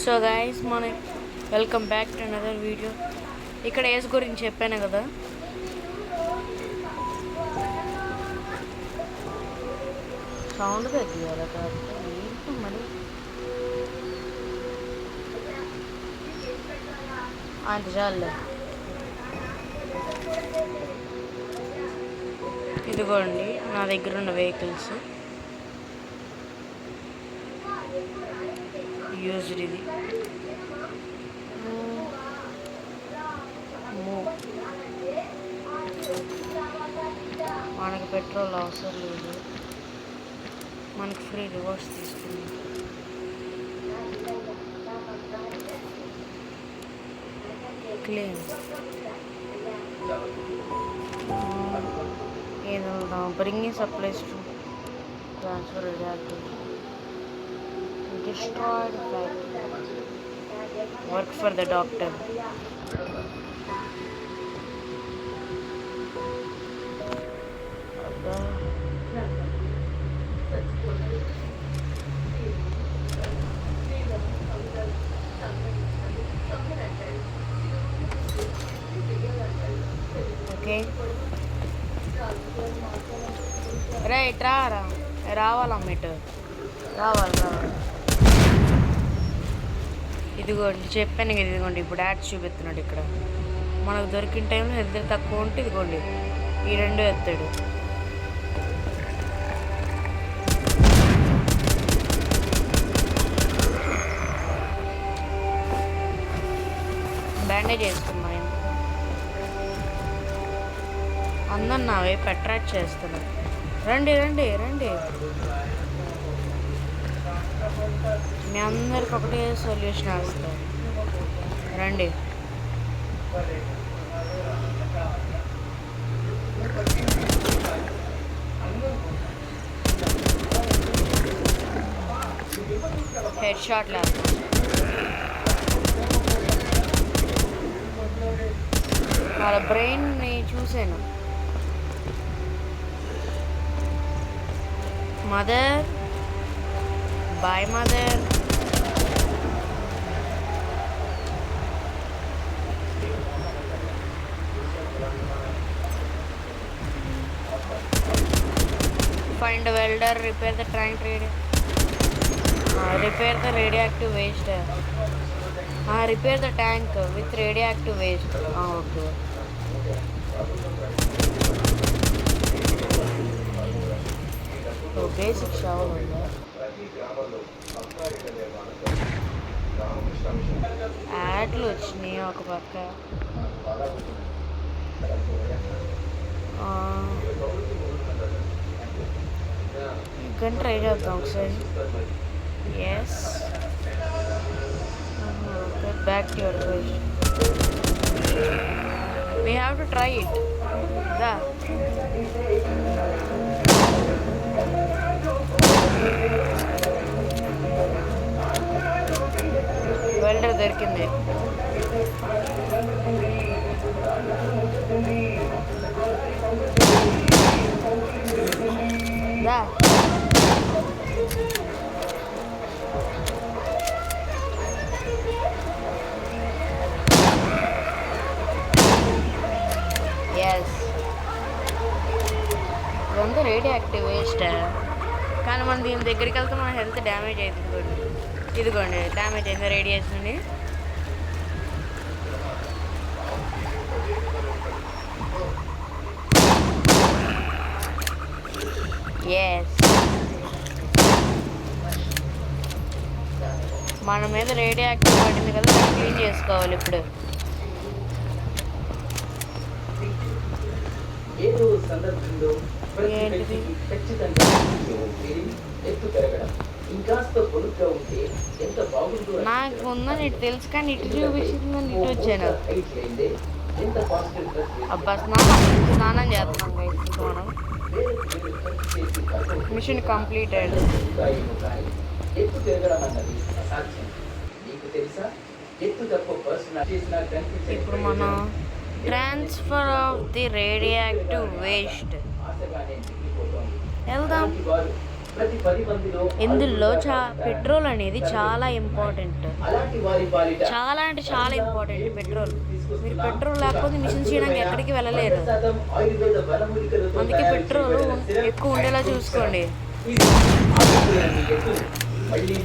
So guys welcome back to another video. ఇక్కడ age గురించి చెప్పాను కదా, సౌండ్ తగ్గియాలి ఏంటి మరి అంత చాలే. ఇదిగోండి నా దగ్గర ఉన్న వెహికల్స్ యూజ్డ్. ఇది మనకి పెట్రోల్ అవసరం లేదు, మనకి ఫ్రీ రివర్స్ తీసుకుంది. క్లీన్ ఏదో bringing supplies to transfer radioactive destroyed factory. Work for the doctor. Okay right రావాలమ్మ ఇటు రావాలి. ఇదిగోండి చెప్పాను కదా, ఇదిగోండి ఇప్పుడు యాడ్స్ చూపిస్తున్నాడు. ఇక్కడ మనకు దొరికిన టైంలో ఇద్దరు తక్కువ ఉంటే ఇదిగోండి ఈ రెండు ఎత్తాడు. బ్యాండేజ్ వేసుకున్నాను. అందరు నా వైపు అట్రాక్ట్ చేస్తున్నారు. రండి రండి రండి, మీ అందరికి ఒకటే సొల్యూషన్ వేస్తారు. రండి. హెడ్ షాట్ లేస్తాం. వాళ్ళ బ్రెయిన్ని చూసాను. Mother boy mother. Find a welder, repair the tank, repair the radioactive waste. Repair the tank with radioactive waste. Okay. So basic shower ఉంది. యాడ్లు వచ్చినాయి ఒక పక్క. ఇంకా ట్రై చేద్దాం ఒకసారి. Yes, back to your question. We have to try it. దా welder దొరికింది. దా ఎస్, ఇదంతా రేడియో యాక్టివ్ వేస్ట్. కానీ మనం దీని దగ్గరికి వెళ్తే మన హెల్త్ డ్యామేజ్ అవుతుంది. ఇదిగోండి డ్యామేజ్ అయింది రేడియేషన్. ఎస్, మన మీద రేడియో యాక్టివ్ పడింది కదా, దాన్ని క్లీన్ చేసుకోవాలి ఇప్పుడు. ఏంటిది? నాకు ఉందని ఇటు తెలుసు, కానీ ఇటు చూపించిందని ఇటు వచ్చాను. అబ్బా స్నానం చేస్తున్నాం ఇప్పుడు మనం. Machine completed. ఇప్పుడు మనం transfer of the radioactive waste వెళ్దాం. ఇందులో పెట్రోల్ అనేది చాలా ఇంపార్టెంట్, చాలా అంటే చాలా ఇంపార్టెంట్ పెట్రోల్. మీరు పెట్రోల్ లేకపోతే మిషన్ చేయడానికి ఎక్కడికి వెళ్ళలేరు. అందుకే పెట్రోల్ ఎక్కువ ఉండేలా చూసుకోండి.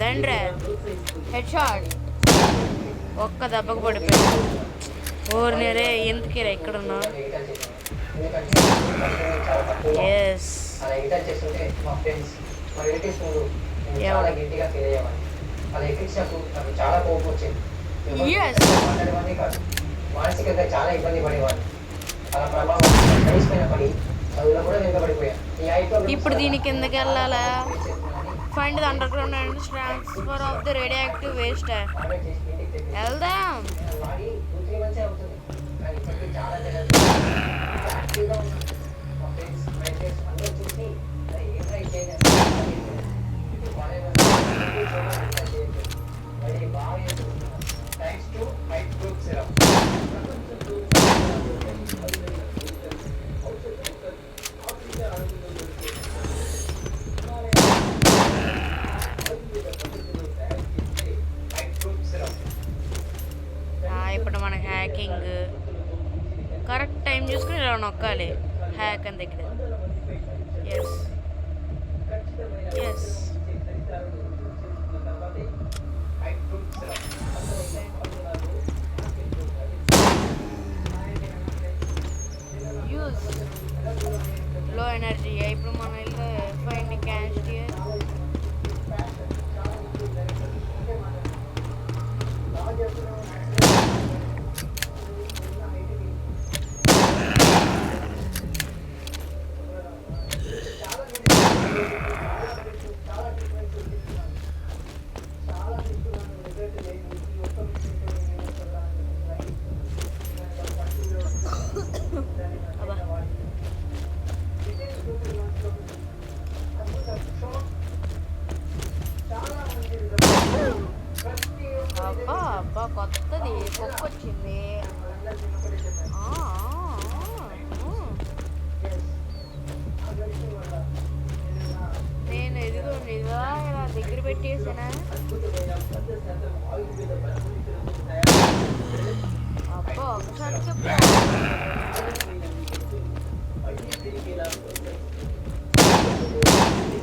దండ్రే హెడ్ షాట్ ఒక్క దెబ్బకు పడిపోయాడు. ఓర్నేరే ఎందుకేరా ఇక్కడ ఉన్నా. ఎస్ మానసికంగా చాలా ఇబ్బంది పడేవాడు. అలా ప్రభావం కలిసిపోయినప్పటి చదువులో కూడా వెనుకబడిపోయా. ఇప్పుడు దీని కిందకి వెళ్ళాలా? Find the under ground and transfer of the radio active waste. వెళ్దాం. ఇప్పుడు మన హ్యాకింగ్ కరెక్ట్ టైం చూసుకుని ఇలా నొక్కాలి హ్యాక్ అని దగ్గర. ఎస్ ఎస్ యూజ్ లో ఎనర్జీ. ఇప్పుడు మన ఇల్లు ఫైండ్ క్యాష్ అబ్బా కొత్తది కుక్క వచ్చింది. నేను ఎదుగుండి ఇలా దగ్గర పెట్టేసానా. అబ్బా ఒకసారి చెప్పు.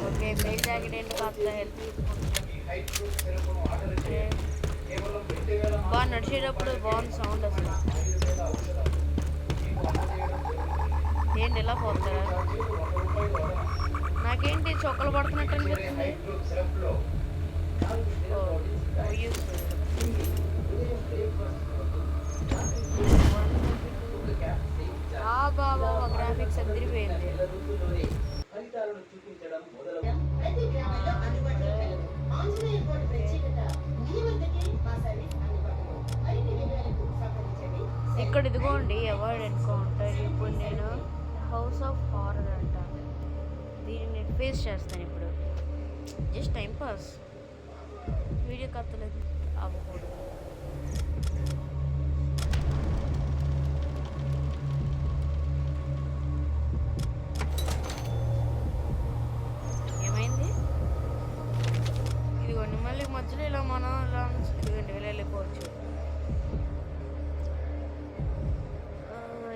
ఓకే మేల్ జాకెట్ ఏంటి కాస్త హెల్ప్ బాగా నడిచేటప్పుడు బాగుంది సౌండ్. అసలు ఏంటి ఎలా పోతారా? నాకేంటి చొక్కలు పడుతున్నట్టు అనిపిస్తుంది. బాబా గ్రాఫిక్స్ అదిరిపోయింది. ఇక్కడ ఇదిగోండి అవార్డ్ ఎన్కౌంటర్. ఇప్పుడు నేను హౌస్ ఆఫ్ హారర్ అంట, దీన్ని నేను ఫేస్ చేస్తాను ఇప్పుడు. జస్ట్ టైం పాస్, వీడియో కత్తలేదు అవ్వకూడదు. ఏమైంది? ఇదిగోండి మళ్ళీ మధ్యలో ఇలా మనం ఇలా ఇదిగోండి వెళ్ళిపోవచ్చు.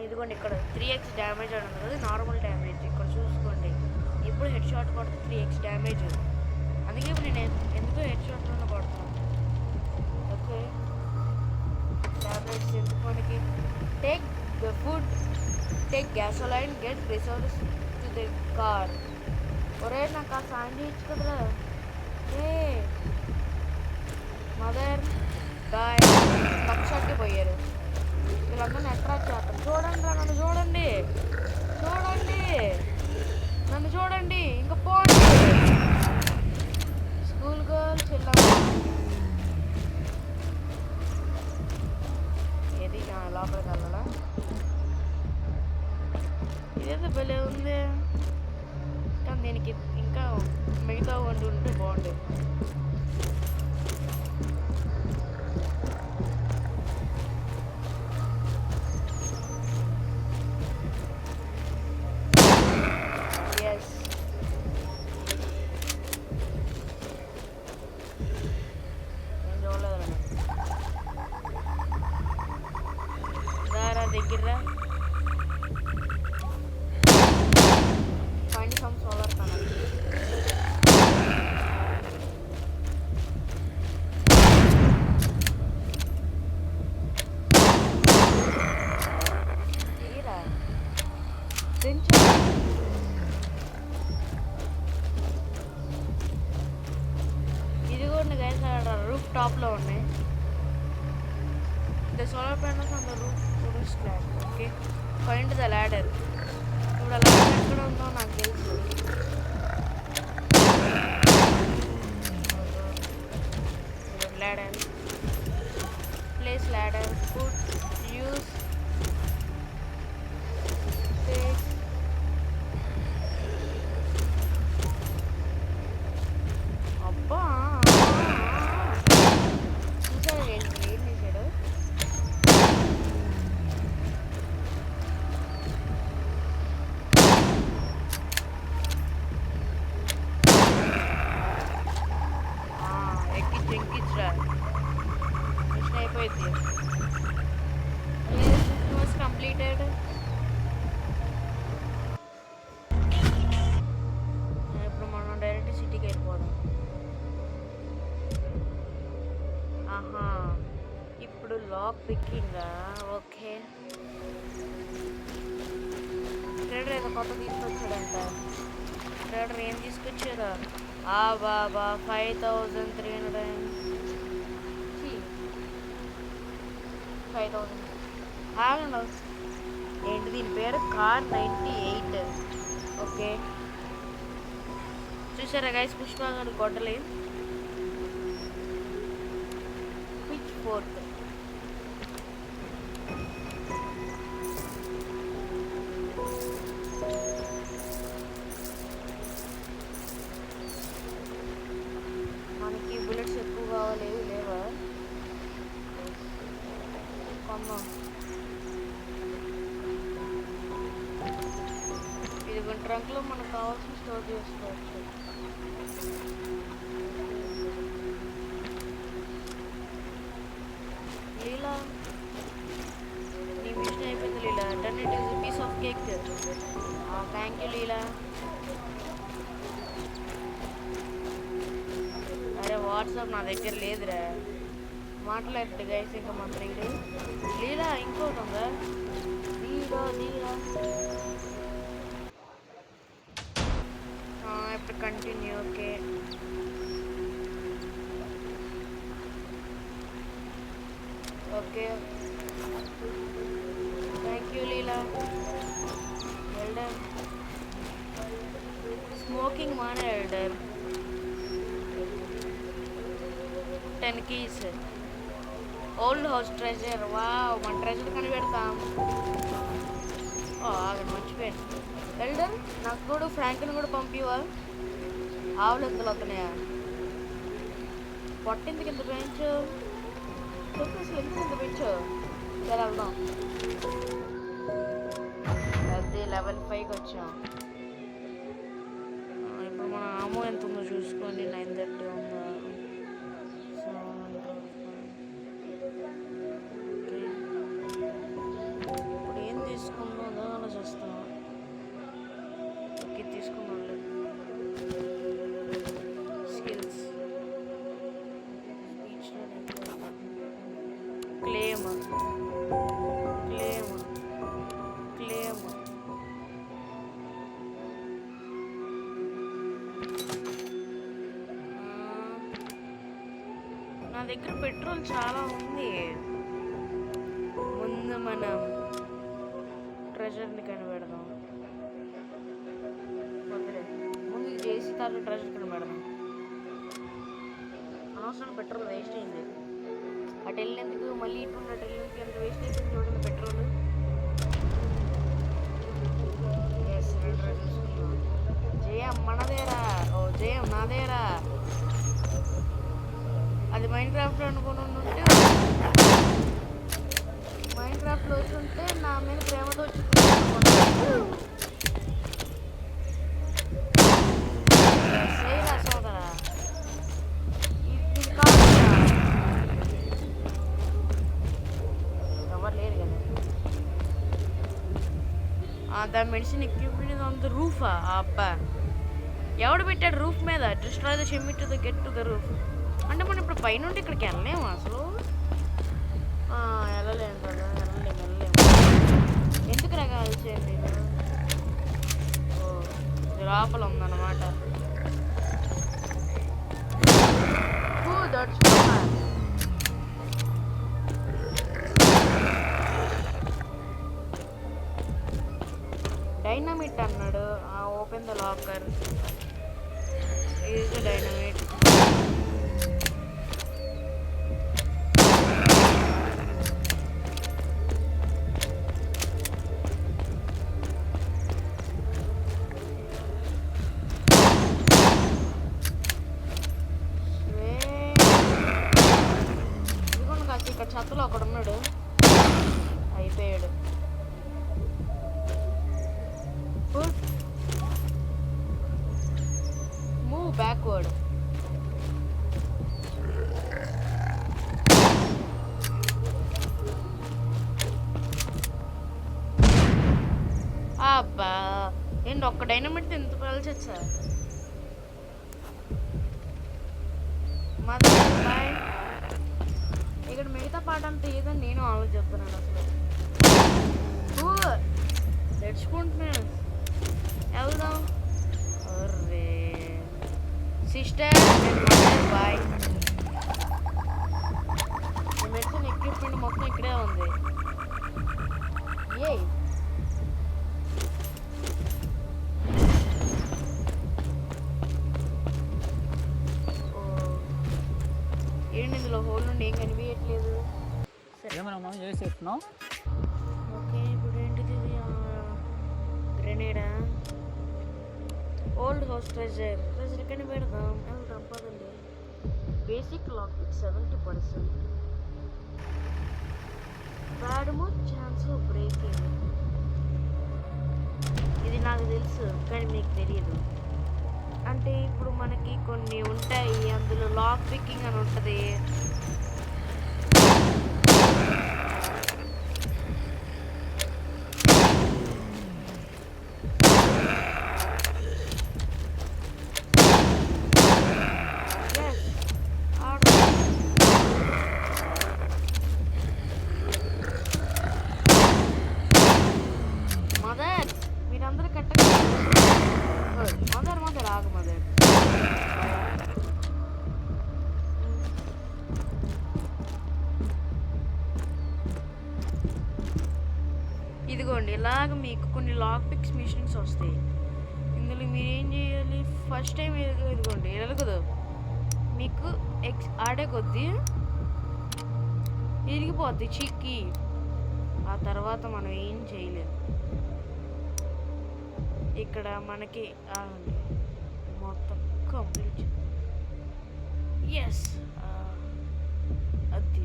ఇదిగోండి ఇక్కడ 3x డ్యామేజ్ అని ఉంది కదా, నార్మల్ డ్యామేజ్. ఇక్కడ చూసుకోండి ఇప్పుడు హెడ్ షాట్ కొడితే 3x డ్యామేజ్. అందుకే ఇప్పుడు నేను ఎందుకు హెడ్ షాట్లోనే కొడతాను. ఓకే టాబ్లెట్స్ ఎందుకు మనకి. Take the food, take gasoline, get resource to the car. ఒరే నాకు ఆ శాండ్విచ్ కదరా. ఏ మదర్ బాయ్ పక్షానికి పోయారు. వీళ్ళందరినీ అట్రాక్ట్ చేస్తారు. చూడండి రా, నన్ను చూడండి, చూడండి నన్ను చూడండి, ఇంకా పోండి. స్కూల్ గర్ల్స్ ఇలా ఏది లోపలికి వెళ్ళాలా? ఇదేదో భలే ఉంది, కానీ దీనికి ఇంకా మిగతా వండి ఉంటే బాగుండేది. దగ్గర ఫైండ్ సమ్ సోలార్ ప్యానల్. తీరా ఇది కూడా గైస్ రూఫ్ టాప్లో ఉన్నాయి. The solar panels on the roof tourist flat. Okay, find the ladder. ఇప్పుడు ఆ ladder ఎక్కడ ఉందో నాకు తెలుసు. Ladder. Place ladder. Put. Use. Take. అబ్బా చూసారు ఏం చేశాడు. ఎక్కించరా మిషన్ అయిపోయింది. Was completed. ఇప్పుడు మనం డైరెక్ట్ సిటీకి వెళ్ళిపోదాం. ఆహా ఇప్పుడు లాక్ పిక్కింగా. ఓకే ట్రేడర్ ఏదో కొత్త తీసుకొచ్చాడంట. ట్రేడర్ ఏం తీసుకొచ్చారా? బాబా 5300 5000. ఆగండి ఏంటి దీని పేరు? కార్ 98. ఓకే చూసారా గైస్ పుష్పగాడు గొడ్డలి పిచ్ ఫోర్క్. మనకి బుల్లెట్స్ ఎక్కువ కావాలి లేవా? కొన్నాం. ఇది ట్రంక్లో మనకు కావాల్సిన స్టోర్ చేసుకోవచ్చు. లీలా నీ మిషన్ అయిపోయింది Leela. Done it is piece of cake. Thank you Leela. అరే వాట్సాప్ నా దగ్గర లేదురా. మాట్లాడదు గైస్ ఇంకా మన ఫ్రెండ్ లీలా. ఇంకోటి ఉందా? లీలా ఇప్పుడు continue. Okay okay thank you Leela. Elder smoking మానే elder. 10 keys. Old house treasure. Wow మన ట్రెజర్ కనిపెడతాం. ఆగండి మర్చిపోయాను. ఎల్డర్ నాకు కూడా ఫ్రాంక్ని కూడా పంపివా? ఆవులు ఎంతలు వస్తున్నాయా? పొట్టిందుకు ఎంత పెంచు చెప్పేసి ఎందుకు ఎంత పెంచు. సరే వెళ్దాం. అది లెవెల్ 5కి వచ్చాం. ఇప్పుడు మన ఆమో ఎంత ఉందో చూసుకోండి. 930 ఉందా? ఇప్పుడు ఏం తీసుకుందో ఆలోచిస్తాం. ఓకే తీసుకున్నాం. Skills claim claim claim. నా దగ్గర పెట్రోల్ చాలా ఉంది. ముందు మనం ట్రెజర్ని కనిపెడదాం. వద్దులే ముందు చేసి తర్వాత ట్రెజర్ కనిపెడదాం. అనవసరం పెట్రోల్ వేస్ట్ అయింది. అటు వెళ్ళేందుకు మళ్ళీ ఇటు అటు వెళ్ళేందుకు ఎంత వేస్ట్ అయిపోయింది చూడండి పెట్రోల్. ఎస్ చూసుకున్నాం. జయం మనదేరా. ఓ జయం నాదేరా. అది మైండ్ క్రాఫ్ట్ అనుకుని ఉంటే మైండ్ క్రాఫ్ట్లో వచ్చుంటే నా మీద ప్రేమతో వచ్చి సోదరా. ఇది కాదు ఎవరు లేరు కదా. The medicine equipment on the రూఫా అబ్బా ఎవడు పెట్టాడు రూఫ్ మీద destroy the shimmy to the get to the roof అంటే మనం ఇప్పుడు పైనుండి ఇక్కడికి వెళ్ళలేము అసలు వెళ్ళలేము కదా వెళ్ళలేము ఎందుకు రకాల్చేయండి ఓ లోపల ఉందన్నమాట డైనమిట్ అన్నాడు open the locker is dynamite ఇక్కడ ఛత్తులో ఒకడు ఉన్నాడు అయిపోయాడు మూవ్ బ్యాక్వర్డ్ అబ్బా ఏంటి ఒక్క డైనమిట్ ఎంత పిల్లలు వచ్చా బాయ్ ఇక్కడ మిగతా పాట అంతా ఏదని నేను ఆలోచిస్తున్నాను అసలు తెచ్చుకుంటున్నాను వెళ్దాం అర్రే సిస్టర్ బాయ్ మెడిసిన్ ఎక్విప్మెంట్ మొత్తం ఇక్కడే ఉంది ఏ ఏంటి ఇందులో హోల్ నుండి ఏం కనిపించట్లేదు ఓకే ఇప్పుడు ఏంటిది గ్రెనేడా ఓల్డ్ హౌస్ ట్రెజర్ ఎక్కడ పెడదాం వెళ్దాం పదండి basic lock 70% bad more chance of breaking ఇది నాకు తెలుసు కానీ మీకు తెలియదు అంటే ఇప్పుడు మనకి కొన్ని ఉంటాయి అందులో లాక్ పికింగ్ అని ఉంటుంది మదర్ మీరందరూ కట్టండి మదర్ ఆగు మదర్ ఇదిగోండి ఇలాగ మీకు కొన్ని లాక్ పిక్స్ మిషన్స్ వస్తాయి ఇందులో మీరు ఏం చేయాలి ఫస్ట్ టైం ఇదిగోండి ఎలగదు మీకు ఆడే కొద్దీ ఇరిగిపోద్ది చిక్కి ఆ తర్వాత మనం ఏం చేయలేము ఇక్కడ మనకి మొత్తం కంప్లీట్ ఎస్ అది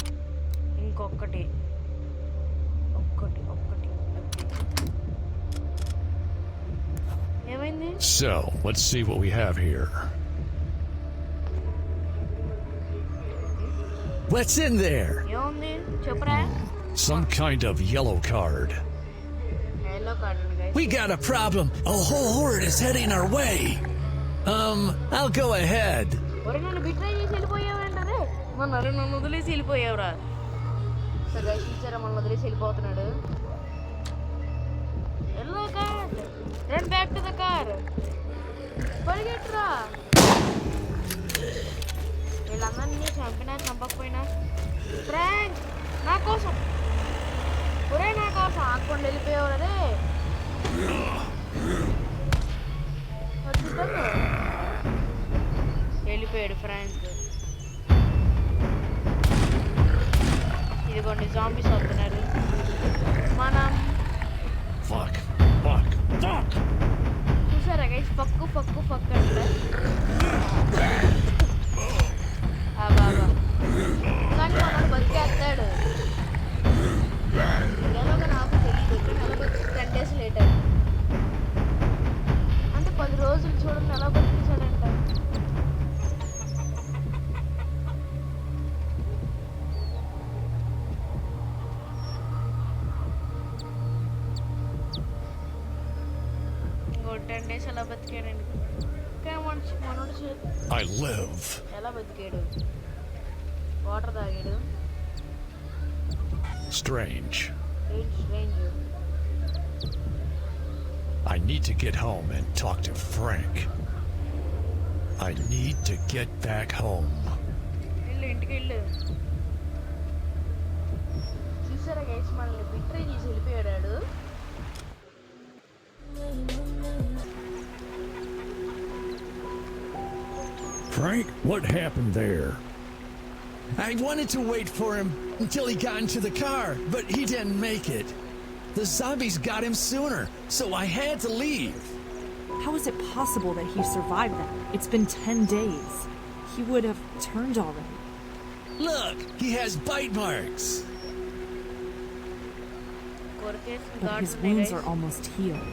ఇంకొకటి ఒక్కటి అది ఏమైంది So, let's see what we have here. What's in there? ఏముంది చెప్పరా Some kind of yellow card. Yellow card We got a problem. A whole horde is heading our way. I'll go ahead. ఒరే నన్ను బిట్రై చేసి వెళ్ళిపోయావేంటదే నన్ను వదిలేసి వెళ్ళిపోయావురా సరే teacher మన వదిలేసి వెళ్ళిపోతున్నాడు yellow card run back to the car పరిగెట్టురా వీళ్ళందరినీ చంపినా చంపకపోయినా ఫ్రాంక్ నా కోసం ఒరే నా కోసం ఆకుండా వెళ్ళిపోయావు రే వెళ్ళిపోయాడు ఫ్రాంక్ ఇదిగోండి జాంబీస్ వస్తున్నారు మనం చూసారా గైస్ పక్కు అంటే బాబా కానీ మనం బతికేస్తాడు ఎలాగో నాకు తెలియదు ఎలాగో 10 days లేటర్ అంటే 10 రోజులు చూడండి ఎలా బతికించాడంట 10 days ఎలా బతికాడండి కానీ మనోడు I live. ఎలా బతికాడు వాటర్ తాగాడు Strange. Range I need to get home and talk to Frank. I need to get back home. వెళ్ళు ఇంటికి వెళ్ళు చూసారా గైస్ మనల్ని బిట్రే చేసి వెళ్ళిపోయాడు Frank, what happened there? I wanted to wait for him until he got into the car, but he didn't make it. The zombies got him sooner, so I had to leave. How is it possible that he survived that? It's been 10 days. He would have turned already. Look, he has bite marks. But his wounds are almost healed.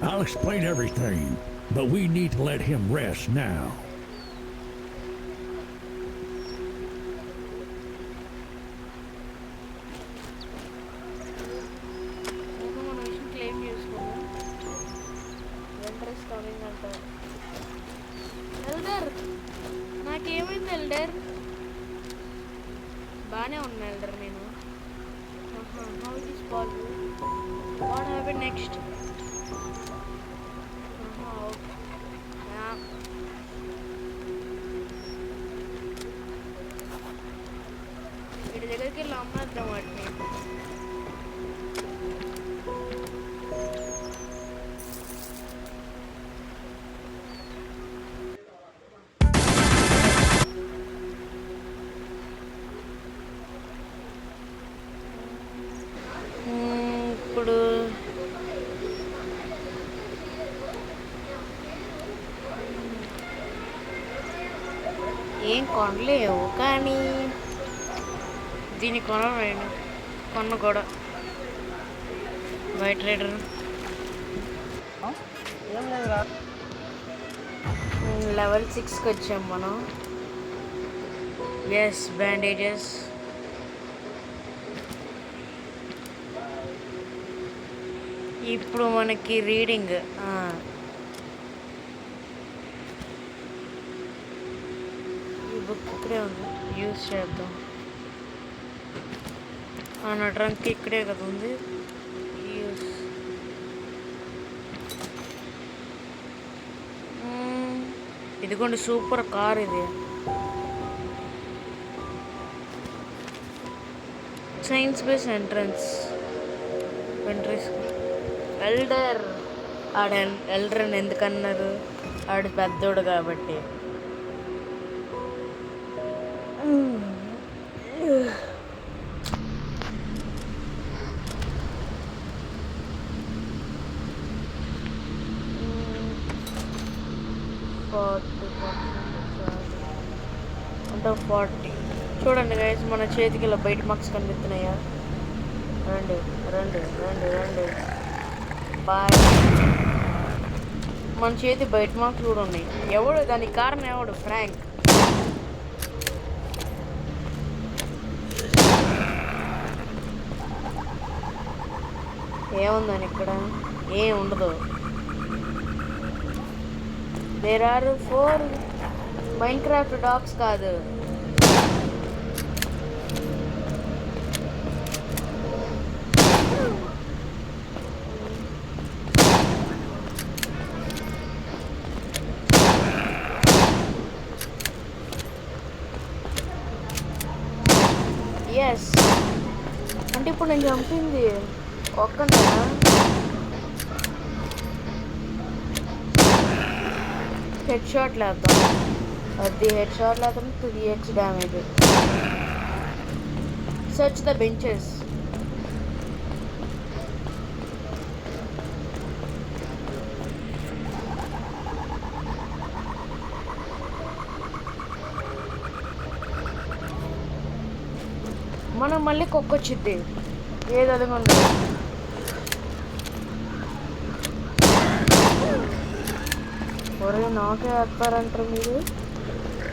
I'll explain everything, but we need to let him rest now. నాకేమైంది elder బాగానే ఉన్నా elder నేను how it is possible what happen next వీడి దగ్గరికి వెళ్ళి అమ్మేద్దాం వాటిని ఇప్పుడు ఏం కొనలేవు కానీ దీన్ని కొనలేను కొన్న కూడా వైట్ రైడర్ లెవెల్ 6కి వచ్చాం మనం ఎస్ బ్యాండేజెస్ ఇప్పుడు మనకి రీడింగ్ ఈ బుక్ ఇక్కడే ఉంది యూజ్ చేద్దాం నా ట్రంక్ ఇక్కడే కదా ఉంది యూజ్ ఇదిగోండి సూపర్ కార్ ఇది సైన్స్ బేస్ ఎంట్రన్స్ ఎల్డర్ ఆడ ఎల్డర్ అని ఎందుకన్నారు ఆడు పెద్దోడు కాబట్టి అంటే 40 చూడండి గైస్ మన చేతికి ఇలా బయట మార్క్స్ కనిపిస్తున్నాయా రండి రండి రండి రండి బాయ్ మన చేతి బయట మార్క్స్ కూడా ఉన్నాయి ఎవడు దానికి కారణం ఎవడు ఫ్రాంక్ ఏముందని ఇక్కడ ఏం ఉండదు దేర్ ఆర్ 4 మైన్క్రాఫ్ట్ డాగ్స్ కాదు ఎస్ అంటే ఇప్పుడు నేను చంపింది ఒక్కనే హెడ్ షాట్ లేద్దాం అది హెడ్ షాట్ లేద్దాం 3x damage search the benches మనం మళ్ళీ కుక్కొచ్చిద్ది ఏది అదిగోండి ఒరే నాకే వేస్తారంటారు మీరు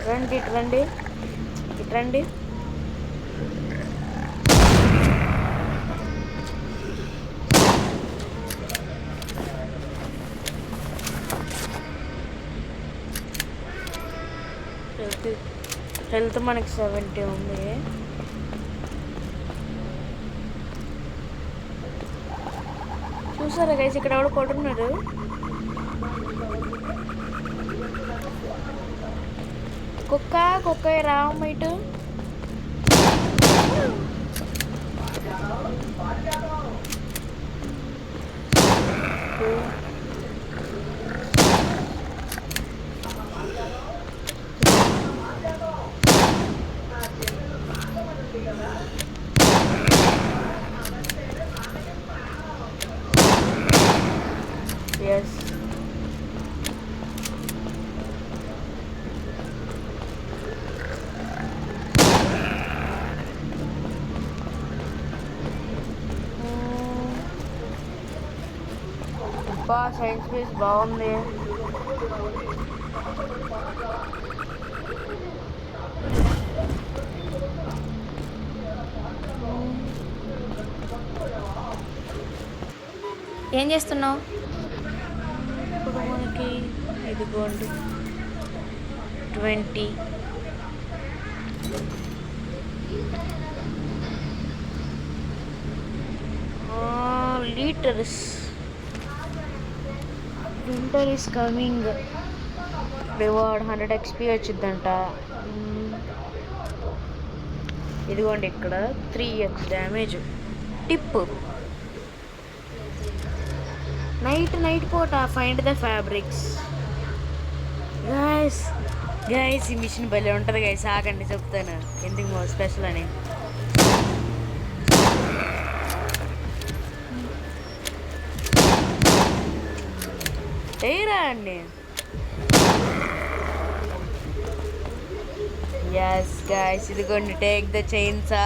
రండి ఇటు రండి ఇటు రండి హెల్త్ మనకి 70 ఉంది. చూసారా గైస్, ఇక్కడ ఎవడు పడున్నాడు. కుక్క రామ్ ఇటు. ఎస్, సైన్స్ బేస్ బాగుంది. ఏం చేస్తున్నావు? ఇప్పుడు మనకి ఇదిగోండి 20. Litres. Winter is coming. Reward 100 XP వచ్చిందంట. ఇదిగోండి ఇక్కడ 3x డ్యామేజ్. టిప్, నైట్ పూట ఫైండ్ ద ఫ్యాబ్రిక్స్. గైస్ ఈ మిషన్ భలే ఉంటుంది గైస్. ఆగండి చెప్తాను ఎందుకు స్పెషల్ అని. ఏరా అండి. ఎస్ గైస్, ఇదిగోండి టేక్ ద చైన్సా.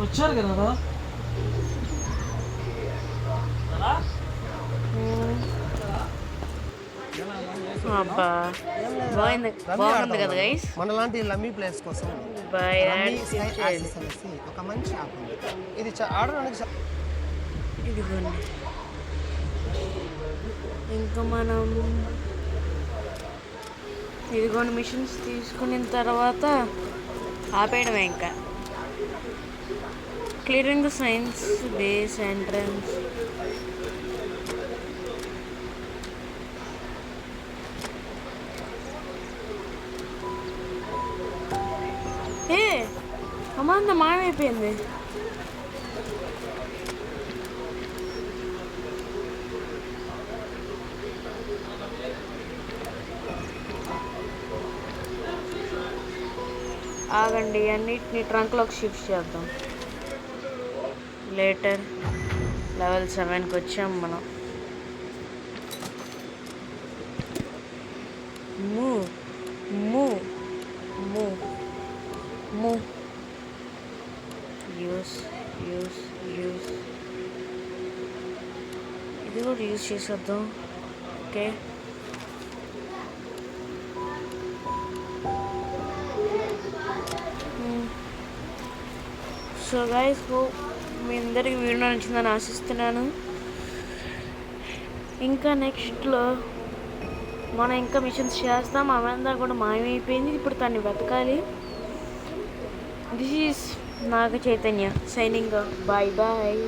వచ్చారు కదా. అబ్బా బాగుంది కదా గైస్. మనలాంటి లమ్మీ ప్లేస్ కోసం ఒక మంచి యాప్ ఉంది. ఇది ఆడడానికి ఇదిగోండి. ఇంకా మనం ఇదిగోండి మిషన్స్ తీసుకున్న తర్వాత ఆపేయడమే. ఇంకా clearing the science base entrance. అమ్మంత మాయమైపోయింది. ఆగండి, అన్నిటిని ట్రంక్లోకి షిఫ్ట్ చేద్దాం. లేటర్ లెవెల్ 7కి వచ్చాం మనం. Move move move move. Use use use. ఇది కూడా యూస్ చేసేద్దాం. ఓకే సో గైస్ హోప్ మీ అందరికి వీడియో నచ్చిందని ఆశిస్తున్నాను. ఇంకా నెక్స్ట్లో మనం ఇంకా మిషన్స్ చేస్తాం. అవంతా కూడా మాయమైపోయింది. ఇప్పుడు తన్ని వెతకాలి. This is Naga Chaitanya signing off. Bye bye.